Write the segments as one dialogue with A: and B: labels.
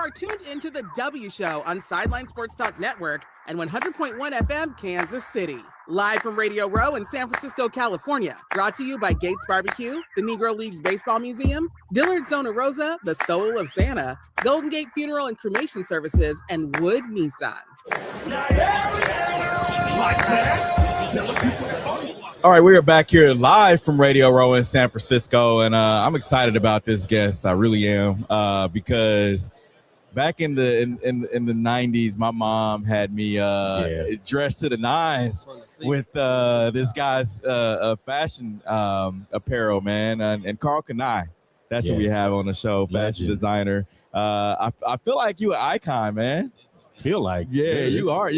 A: are tuned into the W Show on Sideline Sports Talk Network and 100.1 FM Kansas City. Live from Radio Row in San Francisco, California. Brought to you by Gates Barbecue, the Negro Leagues Baseball Museum, Dillard Zona Rosa, the Soul of Santa, Golden Gate Funeral and Cremation Services, and Wood Nissan.
B: All right, we are back here live from Radio Row in San Francisco, and I'm excited about this guest. I really am, because back in the 90s, my mom had me dressed to the nines with this guy's fashion apparel, man, and Carl Kanai. That's who we have on the show, fashion designer. I feel like you an icon, man.
C: Feel like
B: you are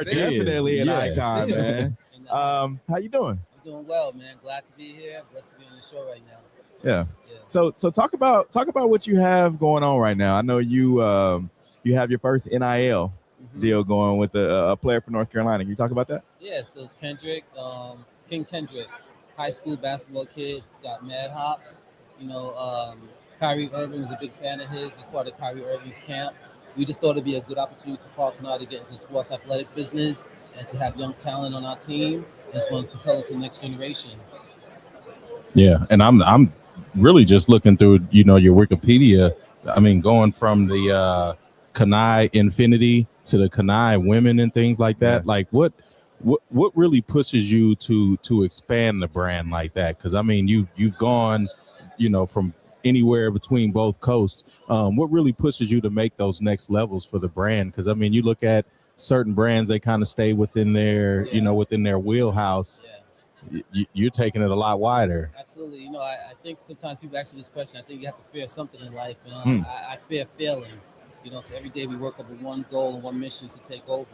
B: definitely an icon, man. How you doing?
D: I'm doing well, man. Glad to be here. Blessed to be on the show right now.
B: Yeah. So talk about what you have going on right now. I know you have your first NIL deal going with a player from North Carolina. Can you talk about that?
D: Yeah. So it's Kendrick, King Kendrick, high school basketball kid, got mad hops. You know, Kyrie Irving was a big fan of his. He's part of Kyrie Irving's camp. We just thought it'd be a good opportunity for Paul Kanai to get into the sports athletic business and to have young talent on our team. It's going to propel it to the next generation.
C: Yeah, and I'm really just looking through, your Wikipedia. I mean, going from the Kanai Infinity to the Kanai Women and things like that. Like, what really pushes you to expand the brand like that? Because I mean, you've gone, from anywhere between both coasts. What really pushes you to make those next levels for the brand? Because I mean, you look at certain brands, they kind of stay within their within their wheelhouse. You're taking it a lot wider.
D: Absolutely. I think sometimes people ask you this question. I think you have to fear something in life, and I fear failing. So every day we work up with one goal and one mission to take over.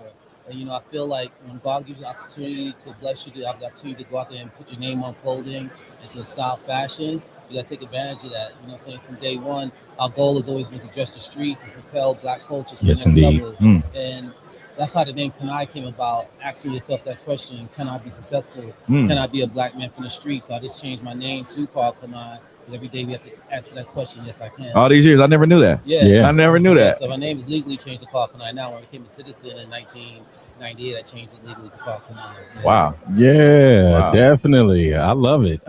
D: And I feel like when God gives you the opportunity to bless you, to have the opportunity to go out there and put your name on clothing and to style fashions, you got to take advantage of that. I'm saying, from day one, our goal has always been to dress the streets and propel Black culture to the next level. And that's how the name Kanai came about. Asking yourself that question: can I be successful? Can I be a Black man from the streets? So I just changed my name to Carl Kanai. Every day we have to answer that question. Yes, I can.
B: All these years, I never knew that. I never knew that.
D: So my name is legally changed to Carl Kanai now. When I became a citizen in 1998, I changed it legally to Carl Kanai.
B: Wow.
C: Yeah, definitely. I love it.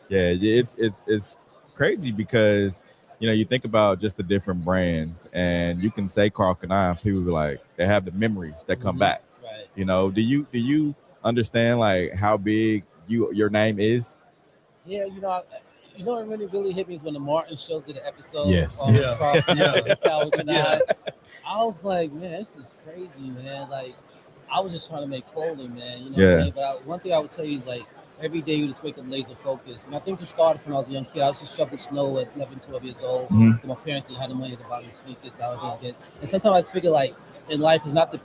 B: Yeah, it's crazy because you think about just the different brands, and you can say Carl Kanai, people be like, they have the memories that come back.
D: Right.
B: Do you understand like how big your name is?
D: Yeah, what really hit me is when the Martin Show did an episode.
C: Yes.
D: On Carl Kanai. I was like, man, this is crazy, man. Like, I was just trying to make clothing, man. You know what I'm saying? But one thing I would tell you is, like, every day you just wake up laser focused. And I think this started when I was a young kid. I was just shoveling snow at 11, 12 years old. My parents didn't have the money to buy me sneakers. And sometimes I figure, like, in life, it's not the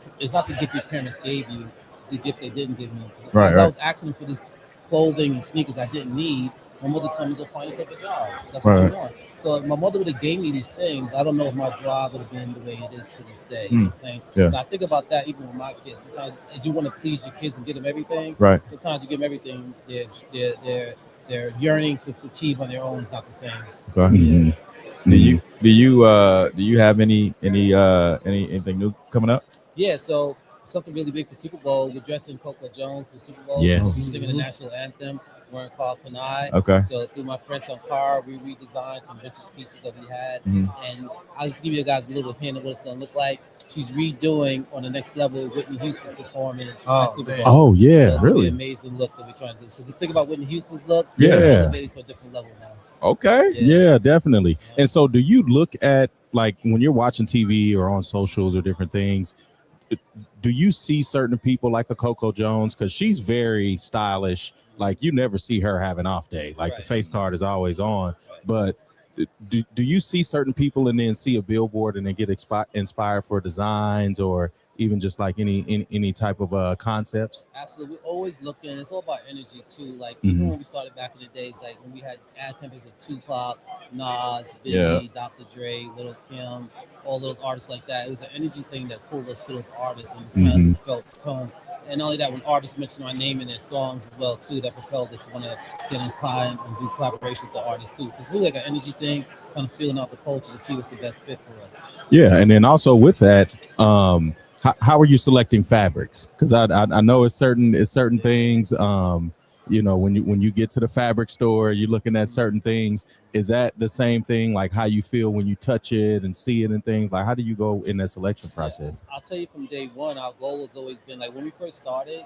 D: gift your parents gave you. It's the gift they didn't give me.
B: Right.
D: I was asking for this clothing and sneakers I didn't need. My mother told me to go find yourself a job. That's what you want. So my mother would have gave me these things. I don't know if my job would have been the way it is to this day. You know what I'm saying?
B: Yeah.
D: So I think about that even with my kids. Sometimes as you want to please your kids and get them everything, sometimes you give them everything they're yearning to achieve on their own. It's not the same.
B: Okay. Do you have anything new coming up?
D: Yeah, so something really big for Super Bowl. We're dressing Coco Jones for Super Bowl.
C: Yes.
D: Singing the national anthem. We're called Kanai.
B: Okay.
D: So through my friends on Car, we redesigned some vintage pieces that we had. And I'll just give you guys a little hint of what it's going to look like. She's redoing on the next level Whitney Houston's performance at Super Bowl.
C: Oh, yeah,
D: so it's
C: really?
D: An amazing look that we're trying to do. So just think about Whitney Houston's look.
C: Yeah.
D: Elevated to a different level now.
B: Okay.
C: Yeah, definitely. And so do you look at, like, when you're watching TV or on socials or different things, do you see certain people like a Coco Jones? Because she's very stylish. Like, you never see her have an off day. Like, the face card is always on. But do you see certain people and then see a billboard and then get inspired for designs or even just like any type of concepts?
D: Absolutely. We're always looking. It's all about energy too. Like even when we started back in the days, like when we had ad campaigns with Tupac, Nas, Biggie, Dr. Dre, Lil Kim, all those artists like that. It was an energy thing that pulled us to those artists, and it's kind of just felt to tone And not only that, when artists mention my name in their songs as well too, that propelled us to want to get in and do collaboration with the artists too. So it's really like an energy thing, kind of feeling out the culture to see what's the best fit for us.
C: Yeah, and then also with that, how are you selecting fabrics? Because I know it's certain things. You know, when you get to the fabric store, you're looking at certain things. Is that the same thing? Like how you feel when you touch it and see it and things? Like how do you go in that selection process?
D: Yeah, I'll tell you from day one, our goal has always been like when we first started,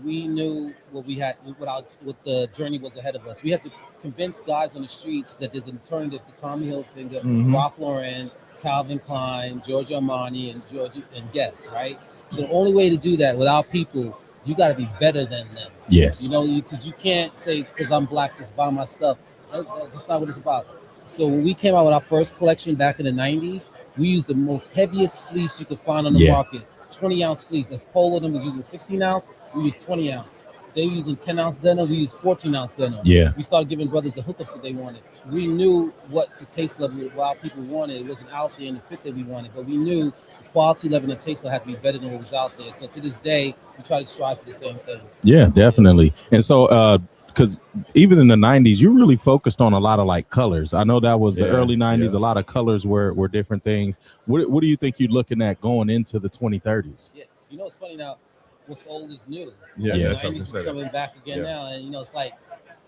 D: we knew what we had, what the journey was ahead of us. We had to convince guys on the streets that there's an alternative to Tommy Hilfiger, Ralph Lauren, Calvin Klein, Giorgio Armani, and Guess, right? So the only way to do that with our people, you got to be better than them.
C: Yes.
D: You know, because you can't say because I'm black just buy my stuff. That's not what it's about. So when we came out with our first collection back in the 90s, we used the most heaviest fleece you could find on the market, 20-ounce fleece. As Polo them was using 16-ounce, we used 20-ounce. They were using 10-ounce denim, we used 14-ounce denim.
C: Yeah.
D: We started giving brothers the hookups that they wanted. We knew what the taste level of our people wanted. It wasn't out there in the fit that we wanted, but we knew the quality level and the taste level had to be better than what was out there. So to this day, we try to strive for the same thing.
C: Yeah, definitely. And so, because even in the 90s, you really focused on a lot of like colors. I know that was the early 90s. A lot of colors were different things. What do you think you're looking at going into the 2030s?
D: Yeah, you know, it's funny now. What's old is new.
B: Yeah,
D: the
B: yeah,
D: 90s is coming back again now, and you know, it's like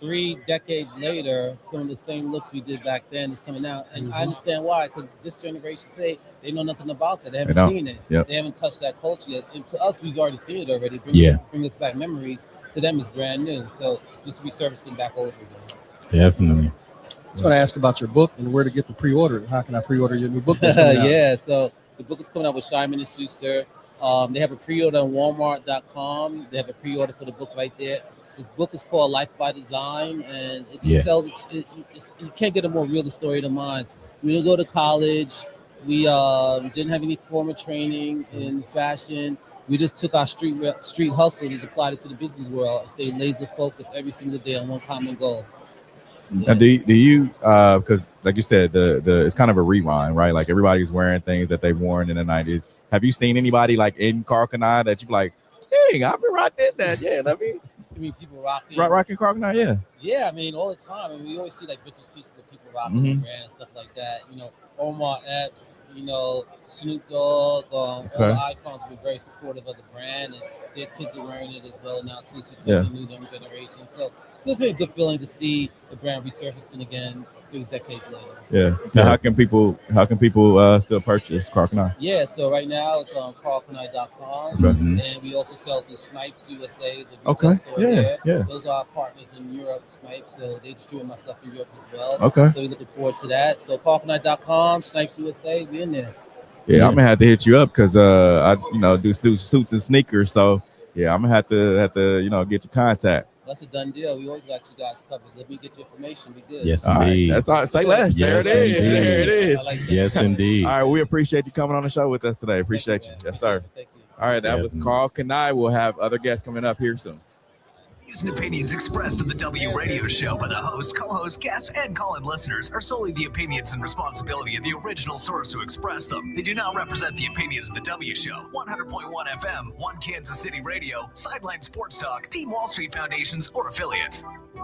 D: 3 decades later, some of the same looks we did back then is coming out, and I understand why. Because this generation say they know nothing about that. They haven't seen it. They haven't touched that culture yet. And to us, we've already seen it already. Bring us back memories. To them, it's brand new. So just resurfacing back over again.
C: Definitely.
E: I was going to ask about your book and where to get the pre-order. How can I pre-order your new book that's coming out?
D: Yeah, so the book is coming out with Scheinman & Schuster. They have a pre-order on Walmart.com. They have a pre-order for the book right there. This book is called Life by Design, and it just tells you can't get a more real story than mine. We didn't go to college. We didn't have any formal training in fashion. We just took our street hustle and just applied it to the business world and stayed laser focused every single day on one common goal.
B: Now, do you because like you said, the it's kind of a rewind, right? Like everybody's wearing things that they've worn in the 90s. Have you seen anybody like in Carcanine that you like, hey, I've been rocking that? Yeah, let me.
D: I mean, people rocking
B: Carcanine, yeah.
D: Yeah, I mean, all the time. I mean, we always see like vintage pieces of people rocking the brand and stuff like that. You know, Omar Epps, you know, Snoop Dogg, all the icons have been very supportive of the brand, and their kids are wearing it as well now too. So it's a new young generation. So it's definitely a good feeling to see the brand resurfacing again 3 decades later.
B: Yeah. Now, how can people still purchase Carcanine?
D: Yeah, so right now it's on carcanine.com, and we also sell through Snipes USA. Store there. Those are our partners in Europe, Snipes, so they distribute my stuff in Europe as well. Okay. So we're looking forward to that. So carcanine.com, Snipes USA, we in there.
B: Yeah, I'm gonna have to hit you up because I do suits and sneakers. So yeah, I'm gonna have to get your contact.
D: That's a done deal. We always got you guys covered. Let me get your information. Be good.
C: Yes, indeed.
B: Right. That's all. Say less.
C: Yes,
B: there it is.
C: indeed.
B: There it is.
D: Like
C: yes, indeed.
B: All right. We appreciate you coming on the show with us today. Appreciate you. Yes, sir.
D: Thank you.
B: All right. That was Carl Kanai. We'll have other guests coming up here soon.
F: Views and opinions expressed on the W Radio Show by the host, co-host, guests, and call-in listeners are solely the opinions and responsibility of the original source who expressed them. They do not represent the opinions of the W Show, 100.1 FM, One Kansas City Radio, Sideline Sports Talk, Team Wall Street Foundations, or affiliates.